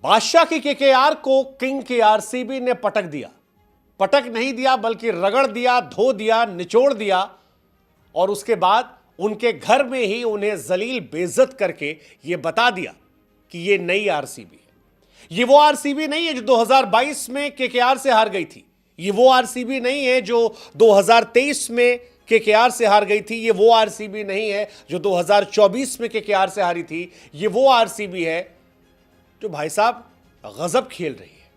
बादशाह की केकेआर को किंग की आरसीबी ने पटक दिया। पटक नहीं दिया बल्कि रगड़ दिया, धो दिया, निचोड़ दिया और उसके बाद उनके घर में ही उन्हें जलील बेइज्जत करके यह बता दिया कि यह नई आरसीबी है। यह वो आरसीबी नहीं है जो 2022 में केकेआर से हार गई थी। यह वो आरसीबी नहीं है जो 2023 में केकेआर से हार गई थी। यह वो आरसीबी नहीं है जो 2024 में केकेआर से हारी थी। यह वो आरसीबी है जो भाई साहब गजब खेल रही है,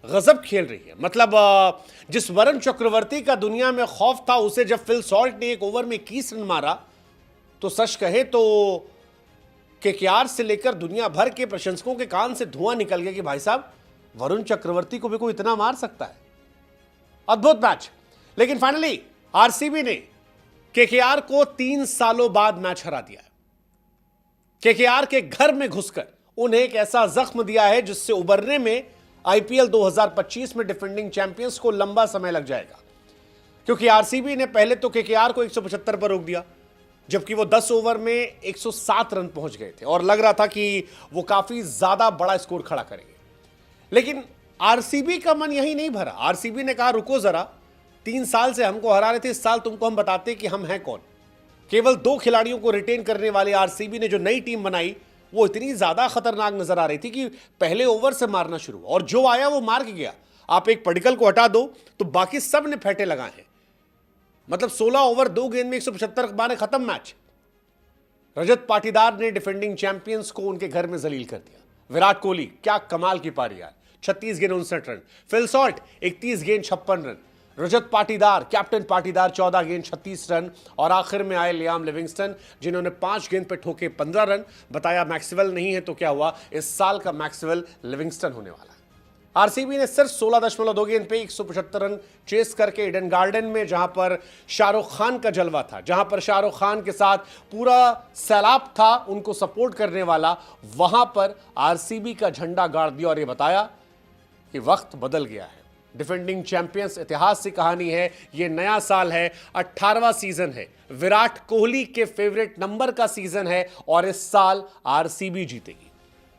गजब खेल रही है। मतलब जिस वरुण चक्रवर्ती का दुनिया में खौफ था, उसे जब फिल सॉल्ट ने एक ओवर में 21 रन मारा तो सच कहे तो केकेआर से लेकर दुनिया भर के प्रशंसकों के कान से धुआं निकल गया कि भाई साहब वरुण चक्रवर्ती को भी कोई इतना मार सकता है। अद्भुत मैच। लेकिन फाइनली आरसीबी ने केकेआर को 3 सालों बाद मैच हरा दिया है। केकेआर के घर में घुसकर उन्हें एक ऐसा जख्म दिया है जिससे उबरने में आईपीएल 2025 में डिफेंडिंग चैंपियंस को लंबा समय लग जाएगा। क्योंकि आरसीबी ने पहले तो केकेआर को 175 पर रोक दिया, जबकि वो 10 ओवर में 107 रन पहुंच गए थे और लग रहा था कि वो काफी ज्यादा बड़ा स्कोर खड़ा करेंगे। लेकिन आरसीबी का मन यही नहीं भरा। आरसीबी ने कहा रुको जरा, 3 साल से हमको हरा रहे थे, इस साल तुमको हम बताते कि हम हैं कौन। केवल 2 खिलाड़ियों को रिटेन करने वाले आरसीबी ने जो नई टीम बनाई वो इतनी ज्यादा खतरनाक नजर आ रही थी कि पहले ओवर से मारना शुरू और जो आया वो मार के गया। आप एक पडिक्कल को हटा दो तो बाकी सब ने फेंटे लगाए हैं। मतलब 16 ओवर 2 गेंद में 175 मारे, खत्म मैच। रजत पाटीदार ने डिफेंडिंग चैंपियंस को उनके घर में जलील कर दिया। विराट कोहली क्या कमाल की पारी यार, 36 गेंद 59 रन। फिल सॉल्ट 31 गेंद 56 रन। रजत पाटीदार, कैप्टन पाटीदार 14 गेंद 36 रन और आखिर में आए लियाम लिविंगस्टन जिन्होंने 5 गेंद पे ठोके 15 रन। बताया मैक्सवेल नहीं है तो क्या हुआ, इस साल का मैक्सवेल लिविंगस्टन होने वाला है। आरसीबी ने सिर्फ 16.2 गेंद पे 175 रन चेस करके ईडन गार्डन में, जहां पर शाहरुख खान का जलवा था, जहां पर शाहरुख खान के साथ पूरा सैलाब था उनको सपोर्ट करने वाला, वहां पर आरसीबी का झंडा गाड़ दिया और यह बताया कि वक्त बदल गया है। डिफेंडिंग चैंपियंस इतिहास से कहानी है, यह नया साल है, 18वां सीजन है, विराट कोहली के फेवरेट नंबर का सीजन है और इस साल आरसीबी जीतेगी।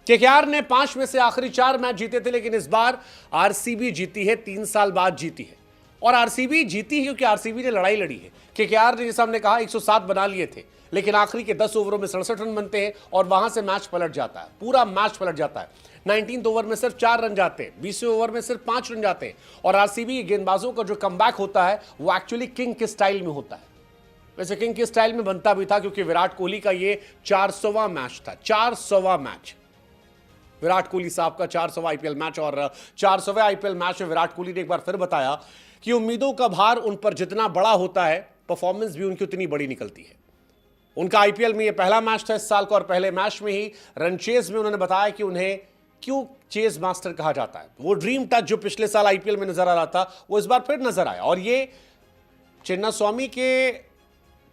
केकेआर ने 5 में से आखिरी 4 मैच जीते थे, लेकिन इस बार आरसीबी जीती है, 3 साल बाद जीती है। और आरसीबी जीती है क्योंकि आरसीबी ने लड़ाई लड़ी है। केकेआर ने, जैसे हमने कहा, 107 बना लिए थे, लेकिन आखिरी के 10 ओवरों में 67 रन बनते हैं और वहां से मैच पलट जाता है, पूरा मैच पलट जाता है। 19th ओवर में सिर्फ 4 रन जाते हैं, 20वें ओवर में सिर्फ 5 रन जाते हैं और आरसीबी के गेंदबाजों का जो कमबैक होता है वो एक्चुअली किंग के स्टाइल में होता है। वैसे किंग के स्टाइल में बनता भी था क्योंकि विराट कोहली का ये 400वां मैच था, 400वां मैच। विराट कोहली साहब का 400वां आईपीएल मैच और 400वें आईपीएल मैच में विराट कोहली ने एक बार फिर बताया कि उम्मीदों का भार उन पर जितना बड़ा होता है, परफॉर्मेंस भी उनकी उतनी बड़ी निकलती है। उनका आईपीएल में यह पहला मैच था इस साल का और पहले मैच में ही रन चेज में उन्होंने बताया कि उन्हें क्यों चेज मास्टर कहा जाता है। वो ड्रीम टच जो पिछले साल आईपीएल में नजर आ रहा था वो इस बार फिर नजर आया और ये चिन्नास्वामी के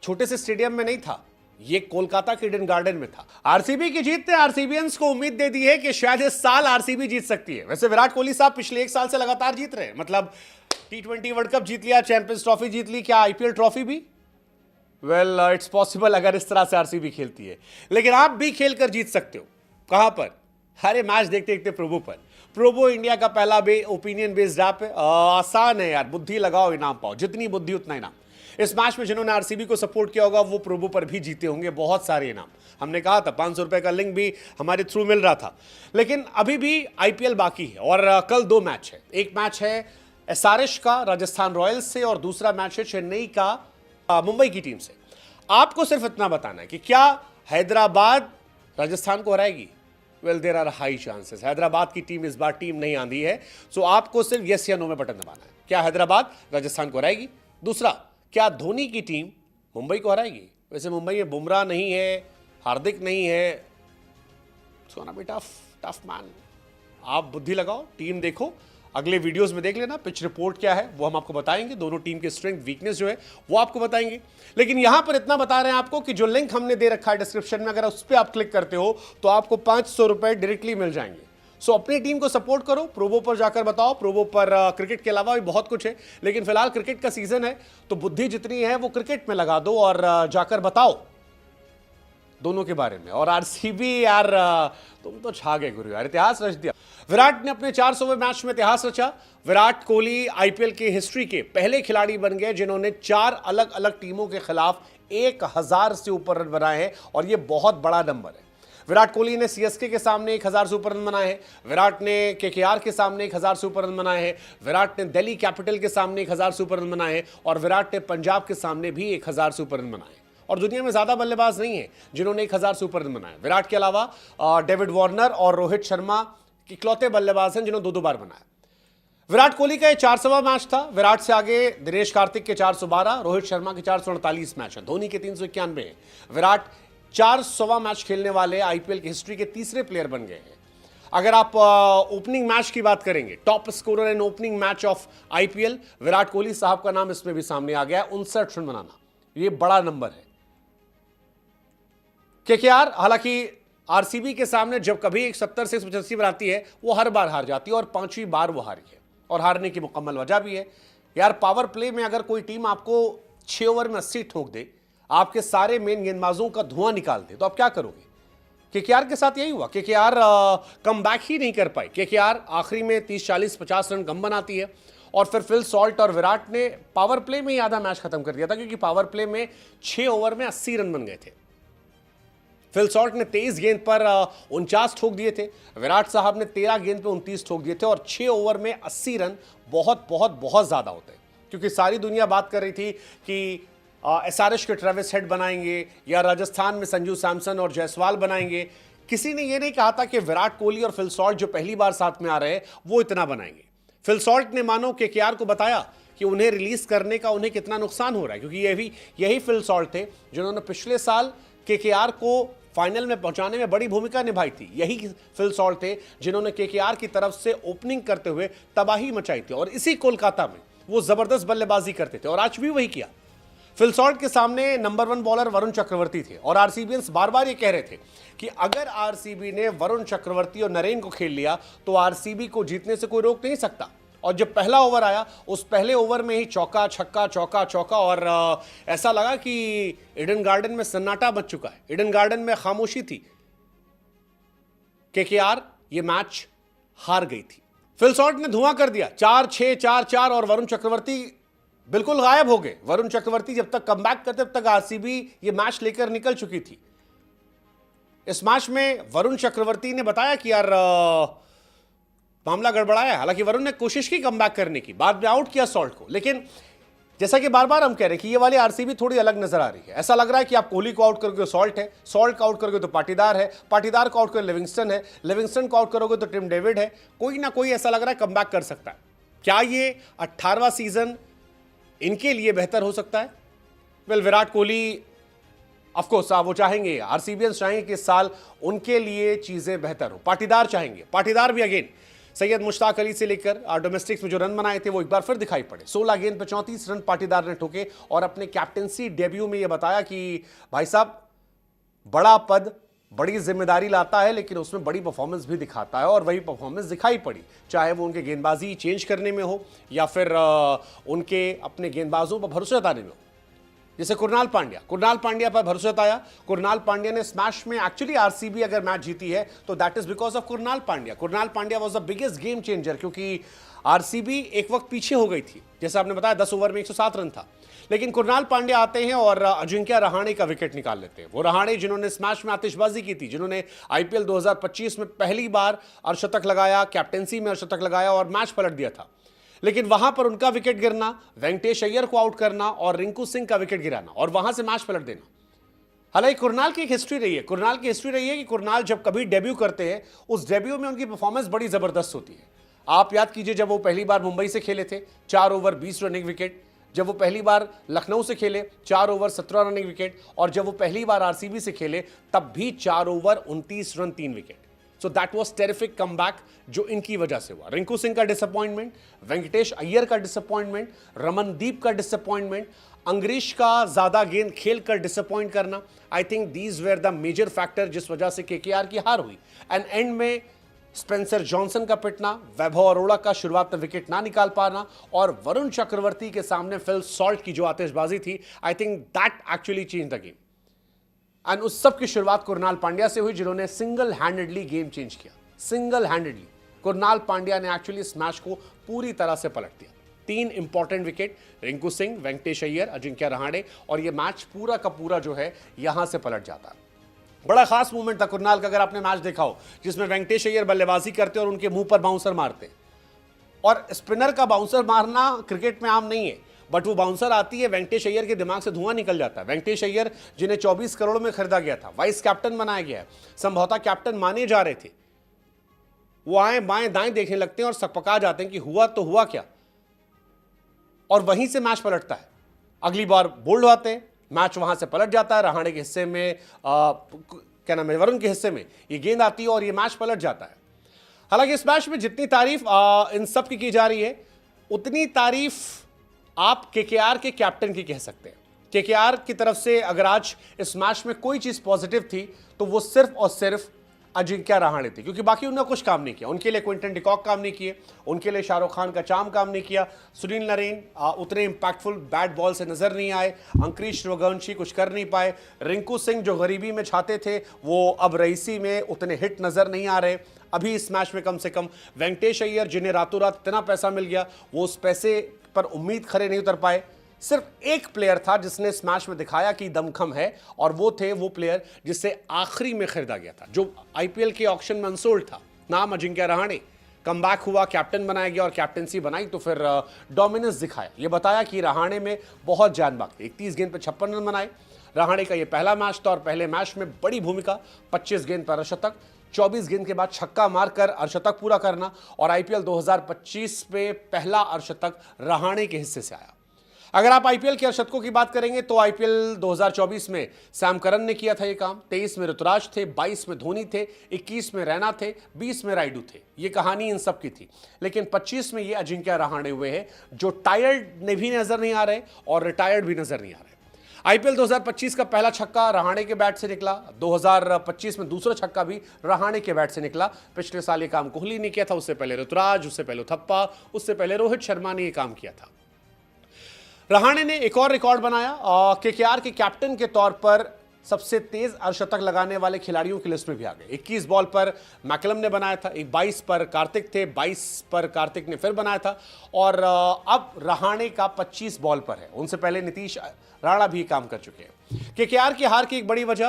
छोटे से स्टेडियम में नहीं था, ये कोलकाता के ईडन गार्डन में था। आरसीबी की जीत ने आरसीबीएंस को उम्मीद दे दी है कि शायद इस साल आरसीबी जीत सकती है। वैसे विराट कोहली साहब पिछले 1 साल से लगातार जीत रहे हैं, मतलब T20 वर्ल्ड कप जीत लिया, चैंपियंस ट्रॉफी जीत ली, क्या आईपीएल ट्रॉफी भी? वेल इट्स पॉसिबल अगर इस तरह से आरसीबी खेलती है, लेकिन आप भी खेलकर जीत सकते हो। कहां पर? हरे मैच देखते देखते प्रोबो पर। प्रोबो इंडिया का पहला ओपिनियन बेस्ड ऐप है। आसान है यार, बुद्धि लगाओ इनाम पाओ, जितनी बुद्धि उतना इनाम। इस मैच में जिन्होंने आरसीबी को सपोर्ट किया होगा वो प्रोबो पर भी जीते होंगे बहुत सारे इनाम। हमने कहा था 500 रुपए का लिंक भी हमारे थ्रू मिल रहा था। लेकिन अभी भी आईपीएल बाकी है और कल 2 मैच है। एक मैच है एसआरएच का राजस्थान रॉयल्स से और दूसरा मैच है चेन्नई का मुंबई की टीम से। आपको सिर्फ इतना बताना है कि क्या हैदराबाद राजस्थान को हराएगी? Well there are high chances. Hyderabad की टीम इस बार टीम नहीं आंधी है, सो आपको सिर्फ यस या नो में बटन दबाना है। क्या हैदराबाद राजस्थान को हराएगी? दूसरा, क्या धोनी की टीम मुंबई को हराएगी? वैसे मुंबई में बुमराह नहीं है, हार्दिक नहीं है, सो ना बी टफ मैन। आप बुद्धि लगाओ, टीम देखो, अगले वीडियोस में देख लेना पिच रिपोर्ट क्या है वो हम आपको बताएंगे, दोनों टीम के स्ट्रेंथ वीकनेस जो है वो आपको बताएंगे। लेकिन यहां पर इतना बता रहे हैं आपको कि जो लिंक हमने दे रखा है डिस्क्रिप्शन में, अगर उस पर आप क्लिक करते हो तो आपको 500 रुपए डायरेक्टली मिल जाएंगे। सो अपनी टीम को सपोर्ट करो, प्रोबो पर जाकर बताओ। प्रोबो पर क्रिकेट के अलावा भी बहुत कुछ है, लेकिन फिलहाल क्रिकेट का सीजन है तो बुद्धि जितनी है वो क्रिकेट में लगा दो और जाकर बताओ दोनों के बारे में। और आरसीबी यार तुम तो छा गए गुरु यार, इतिहास रच दिया। विराट ने अपने 400वें मैच में इतिहास रचा। विराट कोहली आईपीएल की हिस्ट्री के पहले खिलाड़ी बन गए जिन्होंने 4 अलग अलग टीमों के खिलाफ 1000 से ऊपर रन बनाए हैं, और यह बहुत बड़ा नंबर है। विराट कोहली ने सीएसके के सामने 1000 से ऊपर रन बनाए हैं, विराट ने केकेआर के सामने 1000 से ऊपर रन बनाए हैं, विराट ने दिल्ली कैपिटल के सामने 1000 से ऊपर रन बनाए हैं, और विराट ने पंजाब के सामने भी 1000 से ऊपर रन बनाए। और दुनिया में ज्यादा बल्लेबाज नहीं है जिन्होंने 1000 से ऊपर रन बनाए। विराट के अलावा डेविड वार्नर और रोहित शर्मा इकलौते बल्लेबाज हैं जिन्होंने 2-2 बार बनाया। विराट कोहली का 400वां मैच था। विराट से आगे दिनेश कार्तिक के 412, रोहित शर्मा के 448 मैच है, धोनी के 391 है। विराट 400वां मैच खेलने वाले आईपीएल की हिस्ट्री के तीसरे प्लेयर बन गए हैं। अगर आप ओपनिंग मैच की बात करेंगे, top scorer in opening match of IPL, Virat Kohli साहब का नाम इसमें भी सामने आ गया है। 59 रन बनाना, यह बड़ा नंबर है। केकेआर हालांकि आरसीबी के सामने जब कभी 170 से 185 पर आती है, वो हर बार हार जाती है, और 5वीं बार वो हारी है, और हारने की मुकम्मल वजह भी है। यार पावर प्ले में अगर कोई टीम आपको 6 ओवर में 80 ठोक दे, आपके सारे मेन गेंदबाजों का धुआं निकाल दे, तो आप क्या करोगे? केकेआर के साथ यही हुआ। केकेआर कम बैक ही नहीं कर पाई। केकेआर आखिरी में 30, 40, 50 रन कम बनाती है, और फिर फिल सॉल्ट और विराट ने पावर प्ले में ही आधा मैच खत्म कर दिया था, क्योंकि पावर प्ले में 6 ओवर में 80 रन बन गए थे। फिल सॉल्ट ने 23 गेंद पर 49 ठोक दिए थे, विराट साहब ने 13 गेंद पे 29 ठोक दिए थे, और 6 ओवर में 80 रन बहुत बहुत बहुत ज्यादा होते हैं। क्योंकि सारी दुनिया बात कर रही थी कि एसआरएच के ट्रेविस हेड बनाएंगे, या राजस्थान में संजू सैमसन और जायसवाल बनाएंगे। किसी ने यह नहीं कहा था कि विराट कोहली और फिल सॉल्ट जो पहली बार साथ में आ रहे हैं वो इतना बनाएंगे। फिल सॉल्ट ने मानो केकेआर को बताया कि उन्हें रिलीज करने का उन्हें कितना नुकसान हो रहा है, क्योंकि यही फिल सॉल्ट थे जिन्होंने पिछले साल केकेआर को फाइनल में पहुंचाने में बड़ी भूमिका निभाई थी। यही फिल सॉल्ट थे जिन्होंने केकेआर की तरफ से ओपनिंग करते हुए तबाही मचाई थी, और इसी कोलकाता में वो जबरदस्त बल्लेबाजी करते थे, और आज भी वही किया। फिल सॉल्ट के सामने नंबर 1 बॉलर वरुण चक्रवर्ती थे, और आरसीबीएंस बार बार ये कह रहे थे कि अगर आरसीबी ने वरुण चक्रवर्ती और नरेन को खेल लिया तो आरसीबी को जीतने से कोई रोक नहीं सकता। और जब पहला ओवर आया, उस पहले ओवर में ही चौका छक्का चौका चौका, और ऐसा लगा कि ईडन गार्डन में सन्नाटा बच चुका है, ईडन गार्डन में खामोशी थी। केकेआर ये मैच हार गई थी। फिल सॉल्ट ने धुआं कर दिया, 4-6 4-4, और वरुण चक्रवर्ती बिल्कुल गायब हो गए। वरुण चक्रवर्ती जब तक कमबैक करते तब तक आरसीबी ये मैच लेकर निकल चुकी थी। इस मैच में वरुण चक्रवर्ती ने बताया कि यार मामला गड़बड़ाया। हालांकि वरुण ने कोशिश की कमबैक करने की, बाद में आउट किया सॉल्ट को, लेकिन जैसा कि बार बार हम कह रहे हैं कि ये वाली आरसीबी थोड़ी अलग नजर आ रही है। ऐसा लग रहा है कि आप कोहली को आउट करोगे तो सॉल्ट है, सॉल्ट को आउट करोगे तो पाटीदार है, पाटीदार को आउट करोगे लिविंगस्टन है, लिविंगस्टन को आउट करोगे तो टिम डेविड है। कोई ना कोई ऐसा लग रहा है कमबैक कर सकता है। क्या ये 18वां सीजन इनके लिए बेहतर हो सकता है? वेल, विराट कोहली ऑफकोर्स वो चाहेंगे, आरसीबीएंस चाहेंगे कि इस साल उनके लिए चीजें बेहतर हो। पाटीदार चाहेंगे, पाटीदार भी अगेन सैयद मुश्ताक अली से लेकर डोमेस्टिक्स में जो रन बनाए थे वो एक बार फिर दिखाई पड़े। 16 गेंद पर 34 रन पाटीदार ने ठोके, और अपने कैप्टेंसी डेब्यू में यह बताया कि भाई साहब, बड़ा पद बड़ी जिम्मेदारी लाता है, लेकिन उसमें बड़ी परफॉर्मेंस भी दिखाता है, और वही परफॉर्मेंस दिखाई पड़ी, चाहे वो उनके गेंदबाजी चेंज करने में हो, या फिर उनके अपने गेंदबाजों पर भरोसा जताने में हो। जैसे कुरनाल पांड्या पर भरोसा जताया। कुरनाल पांड्या ने स्मैश में, एक्चुअली आरसीबी अगर मैच जीती है तो that is because of Krunal Pandya. Krunal Pandya was the biggest game changer, क्योंकि आरसीबी एक वक्त पीछे हो गई थी, जैसे आपने बताया 10 ओवर में 107 रन था, लेकिन कुरनाल पांड्या आते हैं और अजिंक्य रहाणे का विकेट निकाल लेते हैं। वो रहाणे जिन्होंने स्मैश में आतिशबाजी की थी, जिन्होंने आईपीएल 2025 में पहली बार अर्धशतक लगाया, कैप्टेंसी में अर्धशतक लगाया और मैच पलट दिया था, लेकिन वहां पर उनका विकेट गिरना, वेंकटेश अय्यर को आउट करना और रिंकू सिंह का विकेट गिराना, और वहां से मैच पलट देना। हालांकि कुरनाल की एक हिस्ट्री रही है, कुरनाल की हिस्ट्री रही है कि कुरनाल जब कभी डेब्यू करते हैं, उस डेब्यू में उनकी परफॉर्मेंस बड़ी जबरदस्त होती है। आप याद कीजिए, जब वो पहली बार मुंबई से खेले थे, 4 ओवर 20 रन 1 विकेट। जब वो पहली बार लखनऊ से खेले, 4 ओवर 17 रन 1 विकेट। और जब वो पहली बार आरसीबी से खेले, तब भी 4 over 29 run 3 wicket. So that was terrific comeback जो इनकी वजह से हुआ। रिंकू सिंह का डिसअपॉइंटमेंट, वेंकटेश अय्यर का डिसअपॉइंटमेंट, रमनदीप का डिसअपॉइंटमेंट, अंग्रीश का ज्यादा गेंद खेल कर डिसअपॉइंट करना, I think these were the major factor जिस वजह से केकेआर की हार हुई। एंड एंड में स्पेंसर जॉनसन का पिटना, वैभव अरोड़ा का शुरुआत में विकेट ना निकाल पाना, और वरुण चक्रवर्ती के सामने फिल सॉल्ट की जो आतिशबाजी थी, I think that actually change the game. And उस सब की शुरुआत कुणाल पांड्या से हुई, जिन्होंने सिंगल हैंडेडली गेम चेंज किया। सिंगल हैंडेडली कुणाल पांड्या ने एक्चुअली इस मैच को पूरी तरह से पलट दिया। 3 इंपॉर्टेंट विकेट, रिंकू सिंह, वेंकटेश अय्यर, अजिंक्य रहाणे, और ये मैच पूरा का पूरा जो है यहां से पलट जाता है। बड़ा खास मूवमेंट था कुणाल का, अगर आपने मैच देखा हो, जिसमें वेंकटेश अय्यर बल्लेबाजी करते और उनके मुंह पर बाउंसर मारते। और स्पिनर का बाउंसर मारना क्रिकेट में आम नहीं है, बट वो बाउंसर आती है, वेंकटेश अय्यर के दिमाग से धुआं निकल जाता है। वेंकटेश अय्यर, जिन्हें 24 करोड़ में खरीदा गया था, वाइस कैप्टन बनाया गया है, संभवतः कैप्टन माने जा रहे थे, वो आए बाएं दाएं देखने लगते हैं और सकपका जाते हैं कि हुआ तो हुआ क्या, और वहीं से मैच पलटता है। अगली बार बोल्ड आते हैं, मैच वहां से पलट जाता है। रहाणे के हिस्से में क्या नाम है, वरुण के हिस्से में ये गेंद आती है और ये मैच पलट जाता है। हालांकि इस मैच में जितनी तारीफ इन सब की जा रही है, उतनी तारीफ आप केकेआर के कैप्टन की कह सकते हैं। केकेआर की तरफ से अगर आज इस मैच में कोई चीज पॉजिटिव थी तो वो सिर्फ और सिर्फ अजिंक्य रहाणे थी, क्योंकि बाकी उन्होंने कुछ काम नहीं किया। उनके लिए क्विंटन डिकॉक काम नहीं किए, उनके लिए शाहरुख खान का चाम काम नहीं किया, सुनील नरेन उतने इंपैक्टफुल बैट बॉल से नजर नहीं आए, अंकुरिश रघुवंशी कुछ कर नहीं पाए, रिंकू सिंह जो गरीबी में छाते थे वो अब रईसी में उतने हिट नजर नहीं आ रहे। अभी इस मैच में कम से कम वेंकटेश अय्यर, जिन्हें रातों रात इतना पैसा मिल गया, वो उस पैसे पर उम्मीद खरे नहीं उतर पाए। सिर्फ एक प्लेयर था जिसने इस मैच में दिखाया कि दमखम है, और वो प्लेयर जिसे आखिरी में खरीदा गया था, जो आईपीएल के ऑक्शन में अनसोल्ड था, नाम अजिंक्य रहाणे। कमबैक हुआ, कैप्टन बनाया गया और कैप्टनसी बनाई तो फिर डोमिनेंस दिखाया। ये बताया कि रहाणे में बहुत जान बाकी। 31 गेंद पर 56 रन बनाए। रहाणे का ये पहला मैच था और पहले मैच में बड़ी भूमिका, 25 गेंद पर अर्धशतक, 24 गेंद के बाद छक्का मारकर अर्धशतक पूरा करना, और आईपीएल 2025 में पहला अर्धशतक रहाणे के हिस्से से आया। अगर आप आईपीएल के अर्धशतकों की बात करेंगे तो आईपीएल 2024 में सैम करन ने किया था ये काम, 23 में ऋतुराज थे, 22 में धोनी थे, 21 में रैना थे, 20 में राइडू थे। ये कहानी इन सब की थी। लेकिन 25 में ये अजिंक्य रहाणे हुए हैं, जो टायर्ड ने भी नजर नहीं आ रहे और रिटायर्ड भी नजर नहीं आ रहे। आईपीएल 2025 का पहला छक्का रहाणे के बैट से निकला, 2025 में दूसरा छक्का भी रहाणे के बैट से निकला। पिछले साल ये काम कोहली ने किया था, उससे पहले ऋतुराज, उससे पहले थप्पा, उससे पहले रोहित शर्मा ने ये काम किया था। रहाणे ने एक और रिकॉर्ड बनाया, केकेआर के कैप्टन के तौर पर सबसे तेज अर्धशतक लगाने वाले खिलाड़ियों की लिस्ट में भी आ गए। 21 बॉल पर मैकलम ने बनाया था, 22 पर कार्तिक थे, 22 पर कार्तिक ने फिर बनाया था, और अब रहाणे का 25 बॉल पर है। उनसे पहले नीतीश राणा भी काम कर चुके हैं। केकेआर की हार की एक बड़ी वजह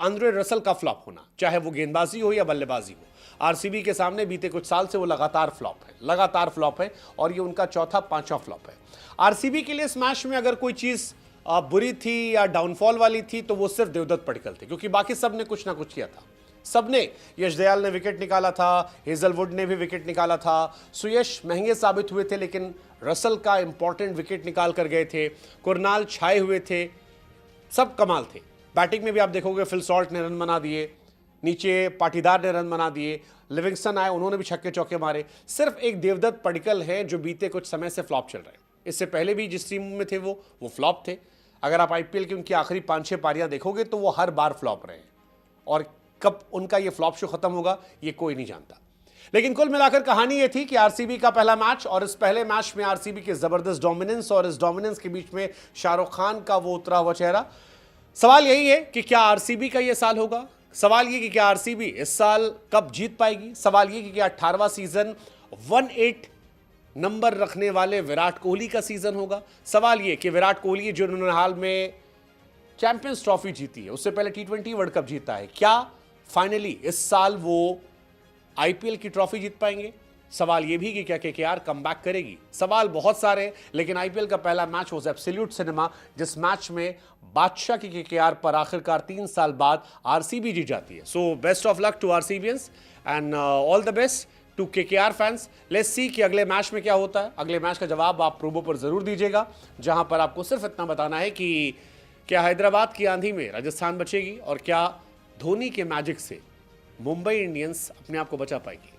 आंद्रे रसल का फ्लॉप होना, चाहे वो गेंदबाजी हो या बल्लेबाजी हो। आरसीबी के सामने बीते कुछ साल से वो लगातार फ्लॉप है, और ये उनका चौथा पांचवा फ्लॉप है। आरसीबी के लिए इस मैच में अगर कोई चीज बुरी थी या डाउनफॉल वाली थी तो वो सिर्फ देवदत्त पडिक्कल थे, क्योंकि बाकी सब ने कुछ ना कुछ किया था। सबने, यश दयाल ने विकेट निकाला था, हेजलवुड ने भी विकेट निकाला था, सुयश महंगे साबित हुए थे लेकिन रसल का इंपॉर्टेंट विकेट निकाल कर गए थे, कुरनाल छाए हुए थे, सब कमाल थे। बैटिंग में भी आप देखोगे फिल सॉल्ट ने रन बना दिए, नीचे पाटीदार ने रन बना दिए, लिविंगस्टन आए, उन्होंने भी छक्के चौके मारे। सिर्फ एक देवदत्त पडिक्कल है जो बीते कुछ समय से फ्लॉप चल रहे हैं। इससे पहले भी जिस टीम में थे वो फ्लॉप थे। अगर आप आईपीएल की उनकी आखिरी 5-6 पारियां देखोगे तो वो हर बार फ्लॉप रहे हैं, और कब उनका ये फ्लॉप शो खत्म होगा ये कोई नहीं जानता। लेकिन कुल मिलाकर कहानी ये थी कि आरसीबी का पहला मैच, और इस पहले मैच में आरसीबी के जबरदस्त डोमिनेंस, और इस डोमिनेंस के बीच में शाहरुख खान का वो उतरा हुआ चेहरा। सवाल यही है कि क्या आरसीबी का ये साल होगा? सवाल ये कि क्या आरसीबी इस साल कब जीत पाएगी? सवाल ये कि क्या 18वां सीजन 18 नंबर रखने वाले विराट कोहली का सीजन होगा? सवाल ये कि विराट कोहली जो उन्होंने हाल में चैंपियंस ट्रॉफी जीती है, उससे पहले T20 वर्ल्ड कप जीता है, क्या फाइनली इस साल वो आईपीएल की ट्रॉफी जीत पाएंगे? सवाल ये भी कि क्या केकेआर कमबैक करेगी? सवाल बहुत सारे, लेकिन आईपीएल का पहला मैच वाज एब्सोल्यूट सिनेमा, जिस मैच में बादशाह की केकेआर पर आखिरकार 3 साल बाद आरसीबी जीत जाती है। So best of luck to RCBians and all the best to KKR fans. Let's see कि अगले मैच में क्या होता है। अगले मैच का जवाब आप प्रोमो पर जरूर दीजिएगा, जहां पर आपको सिर्फ इतना बताना है कि क्या हैदराबाद की आंधी में राजस्थान बचेगी, और क्या धोनी के मैजिक से मुंबई इंडियंस अपने आप को बचा पाएगी।